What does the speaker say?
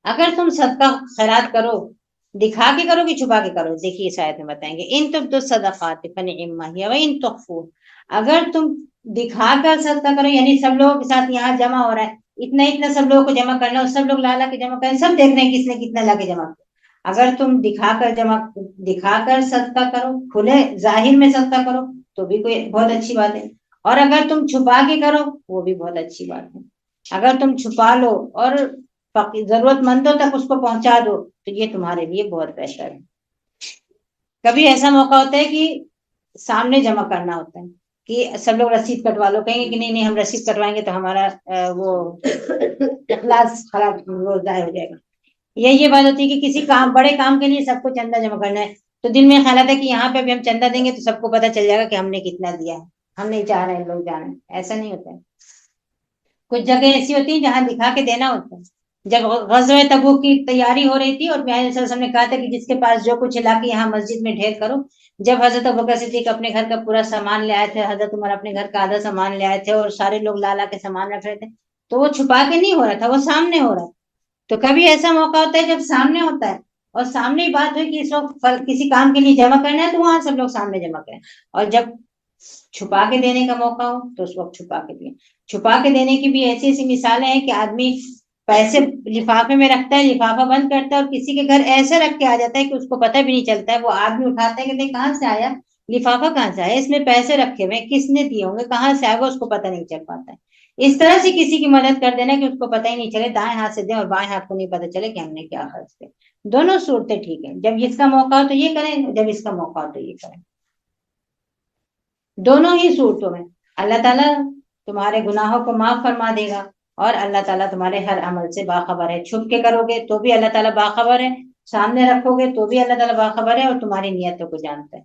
اگر تم صدقہ خیرات کرو، دکھا کے کرو کہ چھپا کے کرو، دیکھیے اس آیت میں بتائیں گے ان تبدوا الصدقات فنعما ہی وان تخفوا، اگر تم دکھا کر صدقہ کرو، یعنی سب لوگوں کے ساتھ یہاں جمع ہو رہا ہے، اتنا سب لوگوں کو جمع کرنا، اور سب لوگ لا کے جمع کریں، سب دیکھ رہے ہیں کس نے کتنا لا کے جمع کیا، اگر تم دکھا کر صدقہ کرو، کھلے ظاہر میں صدقہ کرو تو بھی کوئی بہت اچھی بات ہے، اور اگر تم چھپا کے کرو وہ بھی بہت اچھی بات ہے، اگر تم چھپا لو اور ضرورت مندوں تک اس کو پہنچا دو تو یہ تمہارے لیے بہت بہتر ہے۔ کبھی ایسا موقع ہوتا ہے کہ سامنے جمع کرنا ہوتا ہے کہ سب لوگ رسید کٹوا لو، کہیں گے کہ نہیں ہم رسید کٹوائیں گے تو ہمارا وہ اخلاص خراب وہ ضائع ہو جائے گا، یہ بات ہوتی ہے کہ کسی بڑے کام کے لیے سب کو چندہ جمع کرنا ہے، تو دل میں خیال آتا ہے کہ یہاں پہ بھی ہم چندہ دیں گے تو سب کو پتہ چل جائے گا کہ ہم نے کتنا دیا ہے، ہم نہیں چاہ رہے ہیں لوگ جانیں، ایسا نہیں ہوتا ہے۔ کچھ جگہ ایسی ہوتی ہیں جہاں دکھا کے دینا ہوتا ہے، جب غزوہ تبوک کی تیاری ہو رہی تھی اور پیارے صلی اللہ علیہ وسلم نے کہا تھا کہ جس کے پاس جو کچھ لا کے یہاں مسجد میں ڈھیر کرو، جب حضرت ابوبکر صدیق اپنے گھر کا پورا سامان لے آئے تھے، حضرت عمر اپنے گھر کا آدھا سامان لے آئے تھے، اور سارے لوگ لا کے سامان رکھ رہے تھے، تو وہ چھپا کے نہیں ہو رہا تھا، وہ سامنے ہو رہا تھا۔ تو کبھی ایسا موقع ہوتا ہے جب سامنے ہوتا ہے اور سامنے ہی بات ہوئی کہ اس وقت کسی کام کے لیے جمع کرنا ہے تو وہاں سب لوگ سامنے جمع کریں، اور جب چھپا کے دینے کا موقع ہو تو اس وقت چھپا کے دیں۔ چھپا کے دینے کی بھی ایسی ایسی مثالیں ہیں کہ آدمی پیسے لفافے میں رکھتا ہے، لفافہ بند کرتا ہے، اور کسی کے گھر ایسے رکھ کے آ جاتا ہے کہ اس کو پتہ بھی نہیں چلتا ہے، وہ آدمی اٹھاتا ہے کہ کہاں سے آیا لفافہ، کہاں سے آیا، اس میں پیسے رکھے ہوئے کس نے دیے ہوں گے، کہاں سے آئے گا، اس کو پتہ نہیں چل پاتا ہے۔ اس طرح سے کسی کی مدد کر دینا کہ اس کو پتہ ہی نہیں چلے، دائیں ہاتھ سے دیں اور بائیں ہاتھ کو نہیں پتہ چلے کہ ہم نے کیا خرچ کیا، دونوں صورتیں ٹھیک ہیں، جب اس کا موقع ہو تو یہ کریں، جب اس کا موقع ہو تو یہ کریں، دونوں ہی صورتوں میں اللہ تعالیٰ تمہارے گناہوں کو معاف فرما دے گا، اور اللہ تعالیٰ تمہارے ہر عمل سے باخبر ہے، چھپ کے کرو گے تو بھی اللہ تعالیٰ باخبر ہے، سامنے رکھو گے تو بھی اللہ تعالیٰ باخبر ہے، اور تمہاری نیتوں کو جانتا ہے۔